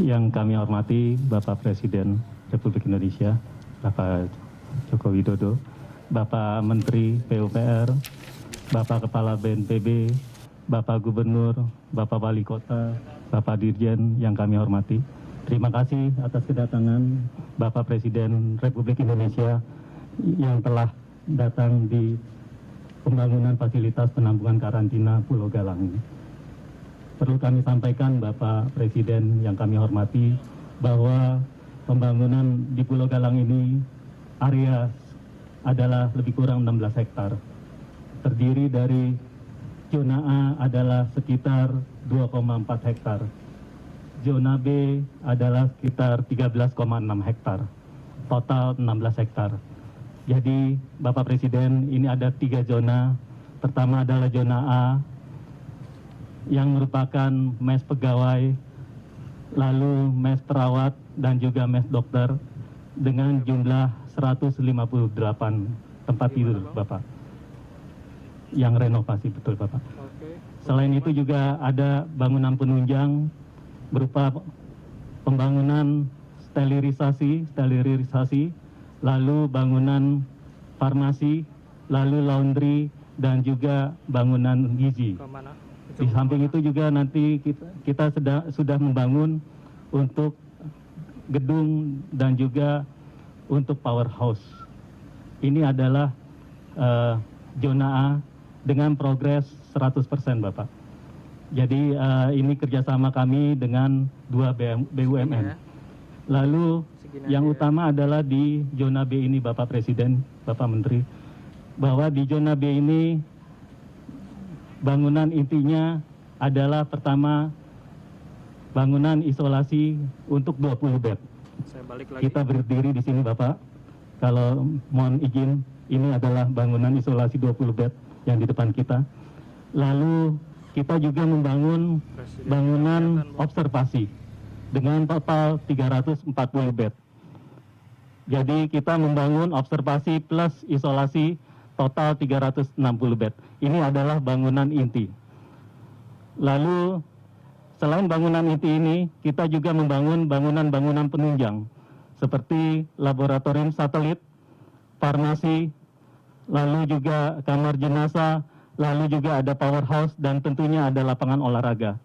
Yang kami hormati Bapak Presiden Republik Indonesia, Bapak Joko Widodo, Bapak Menteri PUPR, Bapak Kepala BNPB, Bapak Gubernur, Bapak Wali Kota, Bapak Dirjen yang kami hormati. Terima kasih atas kedatangan Bapak Presiden Republik Indonesia yang telah datang di pembangunan fasilitas penampungan karantina Pulau Galang ini. Perlu kami sampaikan Bapak Presiden yang kami hormati bahwa pembangunan di Pulau Galang ini area adalah lebih kurang 16 hektar. Terdiri dari zona A adalah sekitar 2,4 hektar. Zona B adalah sekitar 13,6 hektar. Total 16 hektar. Jadi Bapak Presiden, ini ada 3 zona. Pertama adalah zona A yang merupakan mes pegawai, lalu mes perawat dan juga mes dokter dengan jumlah 158 tempat tidur Bapak. Yang renovasi betul Bapak. Selain itu juga ada bangunan penunjang berupa pembangunan sterilisasi, lalu bangunan farmasi, lalu laundry dan juga bangunan gizi. Di samping itu juga nanti kita sudah membangun untuk gedung dan juga untuk powerhouse. Ini adalah zona A dengan progres 100% Bapak. Jadi ini kerjasama kami dengan 2 BUMN. Lalu yang utama adalah di zona B ini Bapak Presiden, Bapak Menteri, bahwa di zona B ini bangunan intinya adalah pertama bangunan isolasi untuk 20 bed. Kita berdiri di sini Bapak. Kalau mohon izin, ini adalah bangunan isolasi 20 bed yang di depan kita. Lalu kita juga membangun bangunan observasi dengan total 340 bed. Jadi kita membangun observasi plus isolasi total 360 bed. Ini adalah bangunan inti. Lalu selain bangunan inti ini, kita juga membangun bangunan-bangunan penunjang seperti laboratorium satelit, farmasi, lalu juga kamar jenazah, lalu juga ada powerhouse dan tentunya ada lapangan olahraga.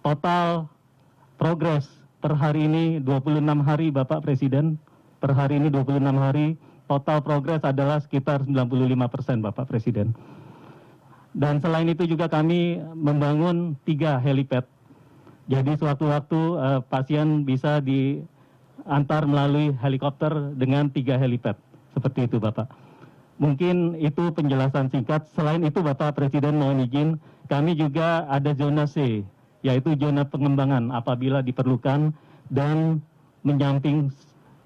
Total progres per hari ini 26 hari Bapak Presiden, per hari ini 26 hari. Total progres adalah sekitar 95% Bapak Presiden. Dan selain itu juga kami membangun 3 helipad. Jadi sewaktu-waktu pasien bisa diantar melalui helikopter dengan 3 helipad. Seperti itu Bapak. Mungkin itu penjelasan singkat. Selain itu Bapak Presiden mohon izin, kami juga ada zona C, yaitu zona pengembangan apabila diperlukan dan menyamping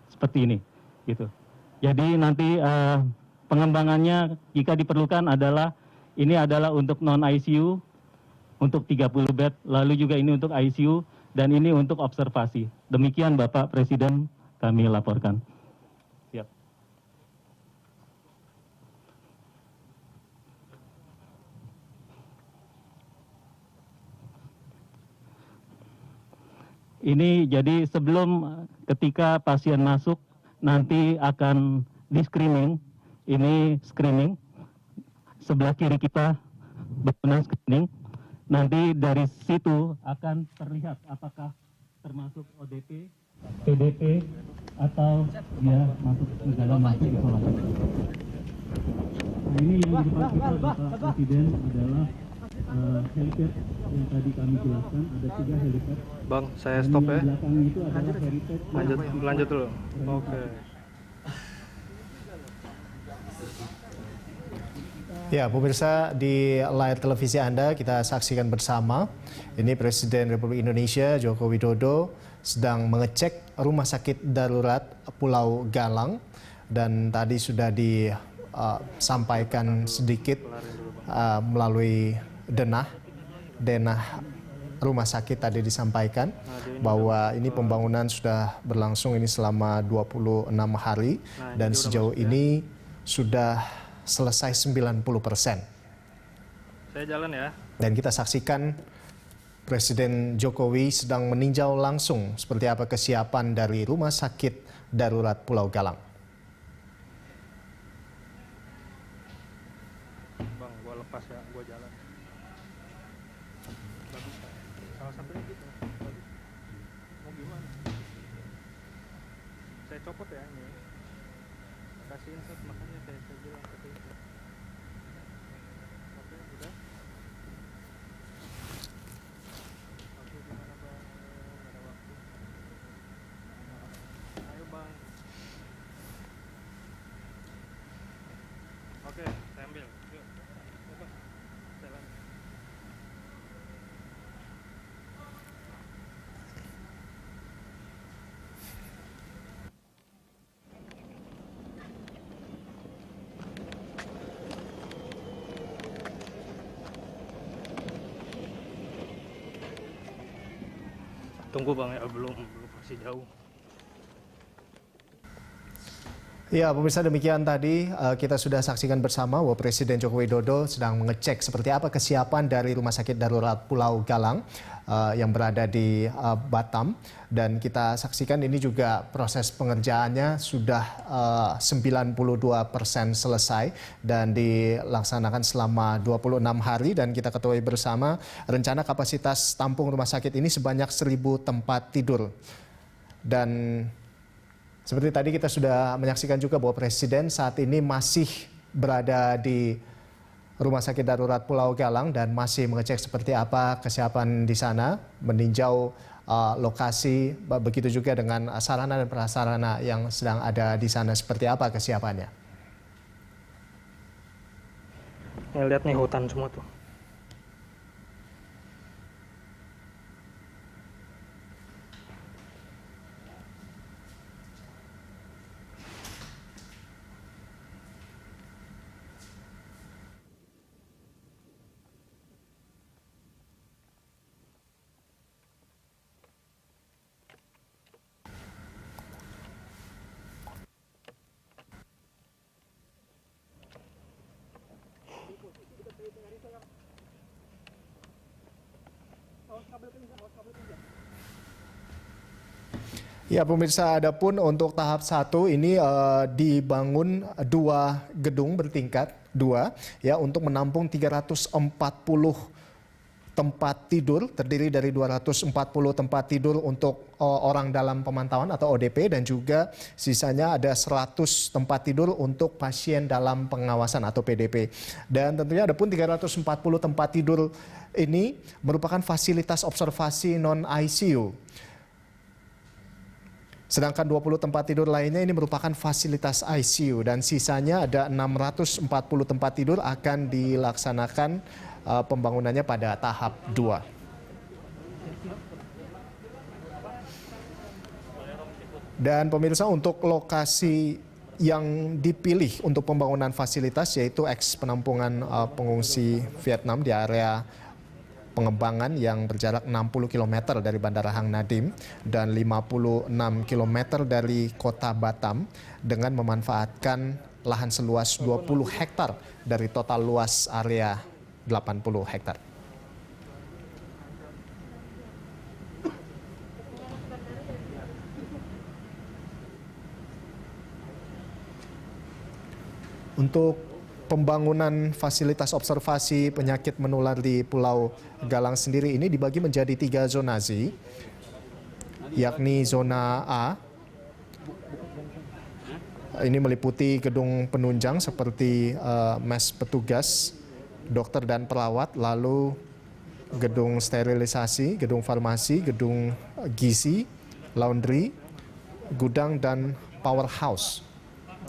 seperti ini. Gitu. Jadi nanti pengembangannya jika diperlukan adalah ini adalah untuk non ICU untuk 30 bed, lalu juga ini untuk ICU dan ini untuk observasi. Demikian Bapak Presiden kami laporkan. Siap. Ini jadi sebelum ketika pasien masuk nanti akan di screening, ini screening, sebelah kiri kita bangunan screening, nanti dari situ akan terlihat apakah termasuk ODP, PDP, atau dia masuk ke dalam masuk isolasi. Nah ini yang di depan kita Bapak Presiden adalah helipad yang tadi kami jelaskan, ada 3 helipad. Bang, saya stop ya. Itu adalah helipad. Lanjut dulu. Oke. Ya, pemirsa, di layar televisi Anda kita saksikan bersama. Ini Presiden Republik Indonesia Joko Widodo sedang mengecek rumah sakit darurat Pulau Galang dan tadi sudah disampaikan sedikit melalui denah rumah sakit tadi disampaikan bahwa ini pembangunan sudah berlangsung ini selama 26 hari dan sejauh ini sudah selesai 90%. Saya jalan ya. Dan kita saksikan Presiden Jokowi sedang meninjau langsung seperti apa kesiapan dari Rumah Sakit Darurat Pulau Galang. Bang, gua lepas ya, gua jalan. Bagus. Salah satunya gitu. Bagus. Mau gimana? Saya copot ya ini. Kasih insert, makanya saya bilang seperti itu. Oke, udah. Oke, gimana bang? Nggak ada waktu. Ayo bang. Oke, saya ambil. Yuk. Coba. Jalan. Tunggu bang ya, belum masih jauh. Ya, pemirsa, demikian tadi kita sudah saksikan bersama bahwa Presiden Joko Widodo sedang mengecek seperti apa kesiapan dari Rumah Sakit Darurat Pulau Galang yang berada di Batam. Dan kita saksikan ini juga proses pengerjaannya sudah 92% selesai dan dilaksanakan selama 26 hari. Dan kita ketahui bersama rencana kapasitas tampung rumah sakit ini sebanyak 1.000 tempat tidur. Dan seperti tadi kita sudah menyaksikan juga bahwa Presiden saat ini masih berada di Rumah Sakit Darurat Pulau Galang dan masih mengecek seperti apa kesiapan di sana, meninjau lokasi, begitu juga dengan sarana dan prasarana yang sedang ada di sana seperti apa kesiapannya. Lihat nih hutan semua tuh. Ya pemirsa, adapun untuk tahap 1 ini dibangun 2 gedung bertingkat 2 ya untuk menampung 340 tempat tidur, terdiri dari 240 tempat tidur untuk orang dalam pemantauan atau ODP dan juga sisanya ada 100 tempat tidur untuk pasien dalam pengawasan atau PDP. Dan tentunya adapun 340 tempat tidur ini merupakan fasilitas observasi non-ICU. Sedangkan 20 tempat tidur lainnya ini merupakan fasilitas ICU dan sisanya ada 640 tempat tidur akan dilaksanakan pembangunannya pada tahap 2. Dan pemirsa, untuk lokasi yang dipilih untuk pembangunan fasilitas yaitu eks penampungan pengungsi Vietnam di area pengembangan yang berjarak 60 km dari Bandara Hang Nadim dan 56 km dari kota Batam dengan memanfaatkan lahan seluas 20 hektar dari total luas area 80 hektar. Untuk pembangunan fasilitas observasi penyakit menular di Pulau Galang sendiri ini dibagi menjadi 3 zonasi, yakni zona A. Ini meliputi gedung penunjang seperti mes petugas, dokter dan perawat, lalu gedung sterilisasi, gedung farmasi, gedung gizi, laundry, gudang, dan powerhouse.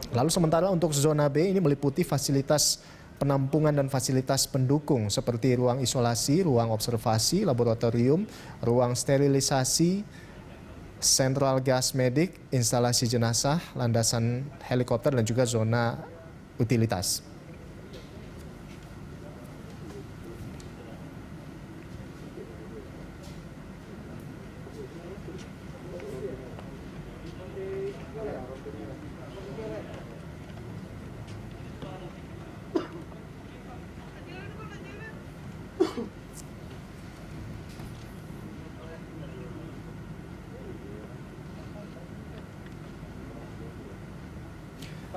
Lalu sementara untuk zona B ini meliputi fasilitas penampungan dan fasilitas pendukung seperti ruang isolasi, ruang observasi, laboratorium, ruang sterilisasi, sentral gas medik, instalasi jenazah, landasan helikopter, dan juga zona utilitas.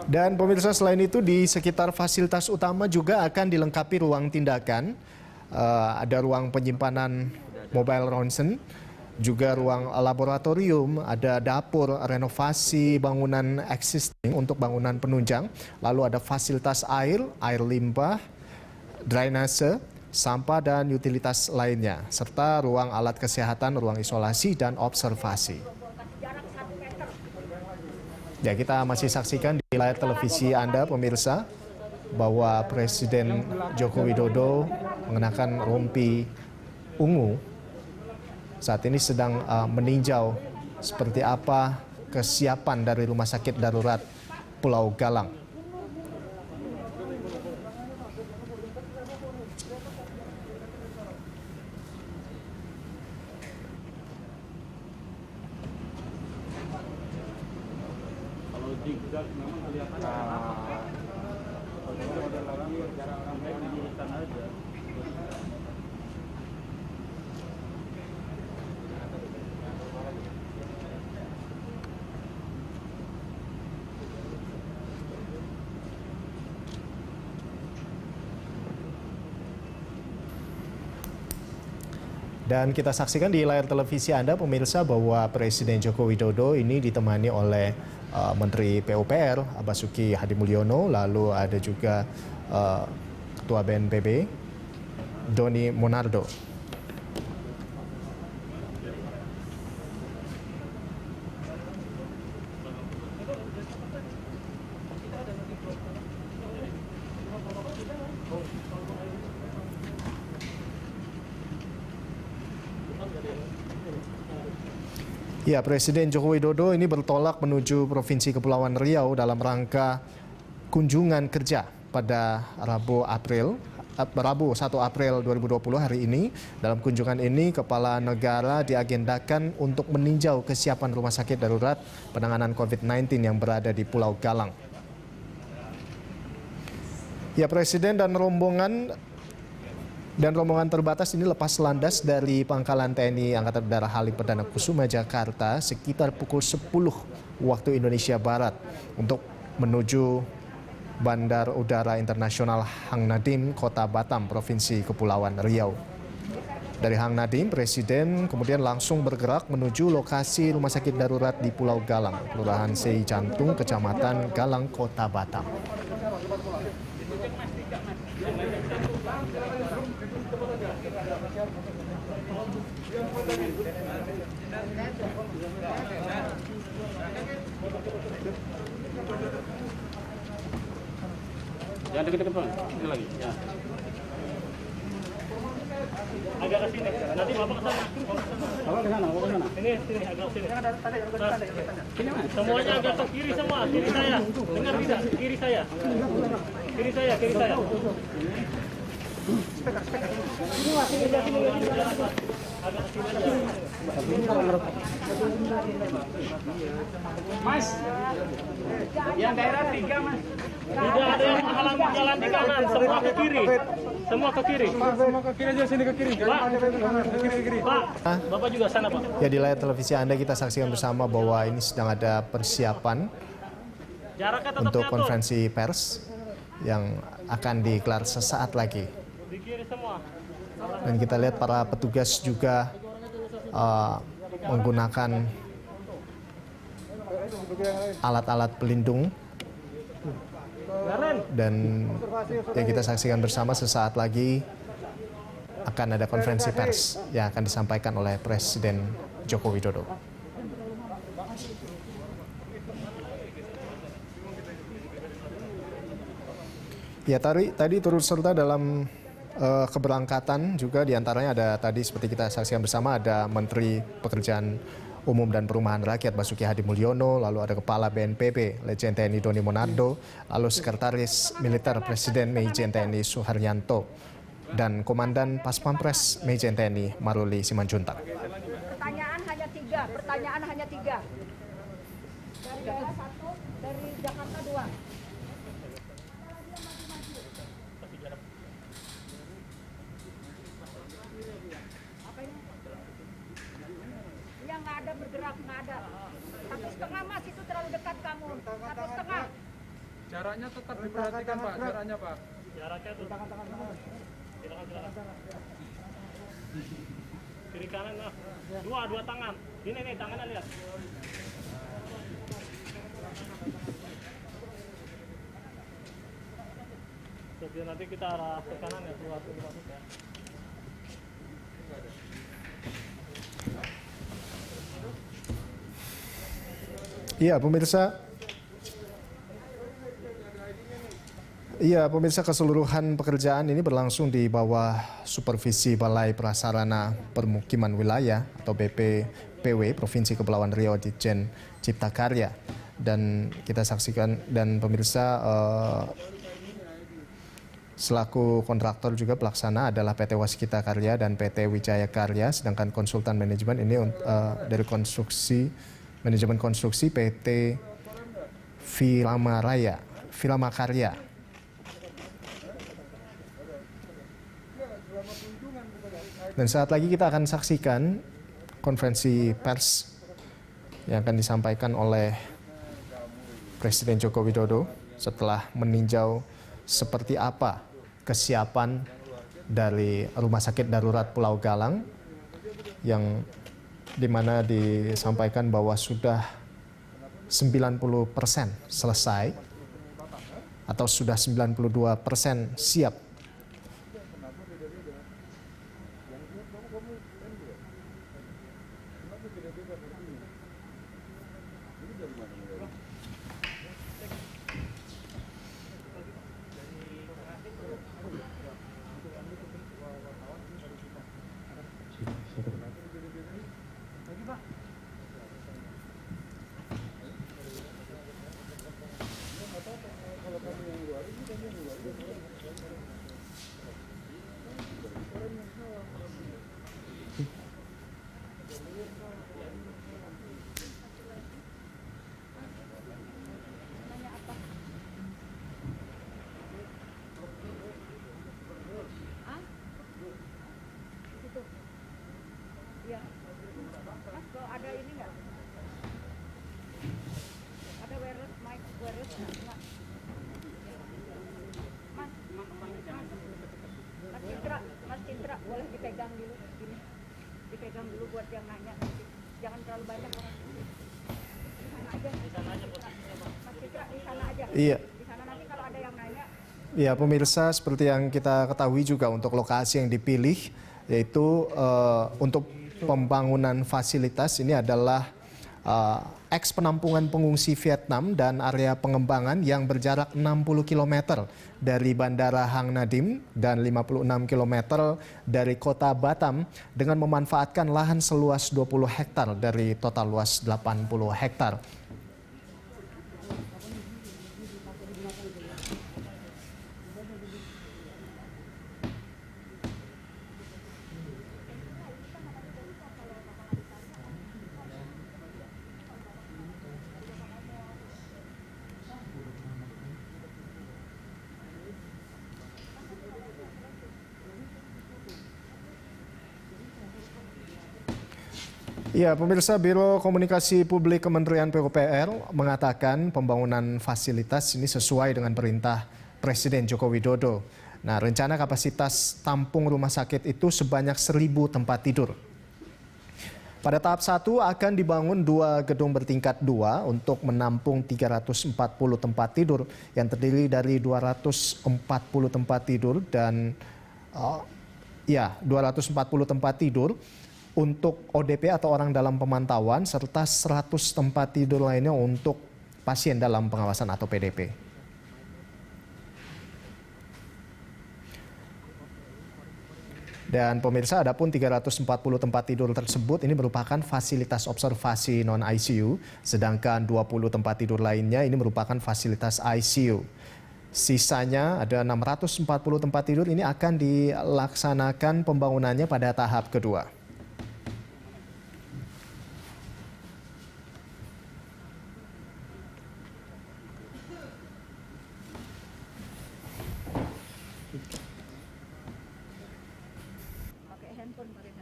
Dan pemirsa, selain itu di sekitar fasilitas utama juga akan dilengkapi ruang tindakan. Ada ruang penyimpanan mobile ronsen, juga ruang laboratorium, ada dapur, renovasi bangunan existing untuk bangunan penunjang, lalu ada fasilitas air, air limbah, drainase, sampah dan utilitas lainnya, serta ruang alat kesehatan, ruang isolasi dan observasi. Ya, kita masih saksikan di layar televisi Anda, pemirsa, bahwa Presiden Joko Widodo mengenakan rompi ungu saat ini sedang meninjau seperti apa kesiapan dari Rumah Sakit Darurat Pulau Galang. Kalau zigzag memang kelihatan jarak orang baik di jurusan aja. Dan kita saksikan di layar televisi Anda, pemirsa, bahwa Presiden Joko Widodo ini ditemani oleh Menteri PUPR Basuki Hadimulyono, lalu ada juga Ketua BNPB Doni Monardo. Ya, Presiden Joko Widodo ini bertolak menuju Provinsi Kepulauan Riau dalam rangka kunjungan kerja pada Rabu 1 April 2020 hari ini. Dalam kunjungan ini, Kepala Negara diagendakan untuk meninjau kesiapan rumah sakit darurat penanganan COVID-19 yang berada di Pulau Galang. Ya, Presiden dan rombongan terbatas ini lepas landas dari Pangkalan TNI Angkatan Udara Halim Perdana Kusuma, Jakarta sekitar pukul 10 waktu Indonesia Barat untuk menuju Bandar Udara Internasional Hang Nadiem, Kota Batam, Provinsi Kepulauan Riau. Dari Hang Nadiem, Presiden kemudian langsung bergerak menuju lokasi rumah sakit darurat di Pulau Galang, Kelurahan Sei Jantung, Kecamatan Galang, Kota Batam. Jangan deket-deket bang, ini lagi. Ya. Agak ke sini, nanti bapak ke sana. Bapak ke sana, bapak ke sana. Sini, agak sini. Sini mas. Semuanya agak ke kiri semua, kiri saya. Dengar tidak? Kiri saya. Kiri saya, kiri saya. Ini mas, sini. Agak ke sini. Mas, yang daerah 3 mas. Tidak ada yang menghalangi jalan di kanan, semua ke kiri. Semua ke kiri. Semua ke kiri aja, sini ke kiri. Pak, ke kiri. Pak, Bapak juga sana, Pak. Ya, di layar televisi Anda kita saksikan bersama bahwa ini sedang ada persiapan untuk konferensi pers yang akan digelar sesaat lagi. Di kiri semua. Dan kita lihat para petugas juga menggunakan alat-alat pelindung. Dan yang kita saksikan bersama sesaat lagi akan ada konferensi pers yang akan disampaikan oleh Presiden Joko Widodo. Ya, tadi turut serta dalam keberangkatan juga diantaranya ada tadi seperti kita saksikan bersama ada Menteri Pekerjaan Umum dan Perumahan Rakyat Basuki Hadimulyono, lalu ada Kepala BNPB Lejen TNI Doni Monardo, lalu Sekretaris Militer Presiden Maijen TNI Suharyanto, dan Komandan Pas Pampres Maijen TNI Maruli Simanjuntak. Pertanyaan hanya tiga. Dari daerah 1, dari Jakarta 2. Yang nggak ada bergerak, nggak ada. 1,5 mas, itu terlalu dekat kamu. 1,5. Jaraknya tetap diperhatikan Pak, jaraknya Pak. Jaraknya tuh. Silakan. Kiri kanan lah. Dua tangan. Ini nih tangannya lihat. Jadi nanti kita arah ke kanan ya, keluar ya. Iya, pemirsa. Iya, pemirsa, keseluruhan pekerjaan ini berlangsung di bawah supervisi Balai Prasarana Permukiman Wilayah atau BPPW Provinsi Kepulauan Riau Ditjen Cipta Karya. Dan kita saksikan, dan pemirsa, selaku kontraktor juga pelaksana adalah PT Waskita Karya dan PT Wijaya Karya, sedangkan konsultan manajemen ini dari manajemen konstruksi PT Vilama Karya. Dan saat lagi kita akan saksikan konferensi pers yang akan disampaikan oleh Presiden Joko Widodo setelah meninjau seperti apa kesiapan dari Rumah Sakit Darurat Pulau Galang, yang dimana disampaikan bahwa sudah 90% selesai atau sudah 92% siap. Iya. Mas, kalau ada ini nggak? Ada wireless mic, wireless nggak? Mas, Mas Citra, boleh dipegang dulu, gini. Dipegang dulu buat yang nanya. Jangan terlalu banyak orang. Di sana aja. Mas Citra, di sana aja. Iya. Di sana nanti kalau ada yang nanya. Ya, pemirsa, seperti yang kita ketahui juga untuk lokasi yang dipilih, yaitu untuk pembangunan fasilitas ini adalah eks penampungan pengungsi Vietnam dan area pengembangan yang berjarak 60 km dari Bandara Hang Nadim dan 56 km dari kota Batam dengan memanfaatkan lahan seluas 20 hektar dari total luas 80 hektar. Ya, pemirsa, Biro Komunikasi Publik Kementerian PUPR mengatakan pembangunan fasilitas ini sesuai dengan perintah Presiden Joko Widodo. Nah, rencana kapasitas tampung rumah sakit itu sebanyak 1.000 tempat tidur. Pada tahap 1 akan dibangun 2 gedung bertingkat 2 untuk menampung 340 tempat tidur yang terdiri dari 240 tempat tidur dan 240 tempat tidur untuk ODP atau orang dalam pemantauan, serta 100 tempat tidur lainnya untuk pasien dalam pengawasan atau PDP. Dan pemirsa, adapun 340 tempat tidur tersebut ini merupakan fasilitas observasi non-ICU, sedangkan 20 tempat tidur lainnya ini merupakan fasilitas ICU. Sisanya ada 640 tempat tidur ini akan dilaksanakan pembangunannya pada tahap kedua. Pakai handphone, Pak.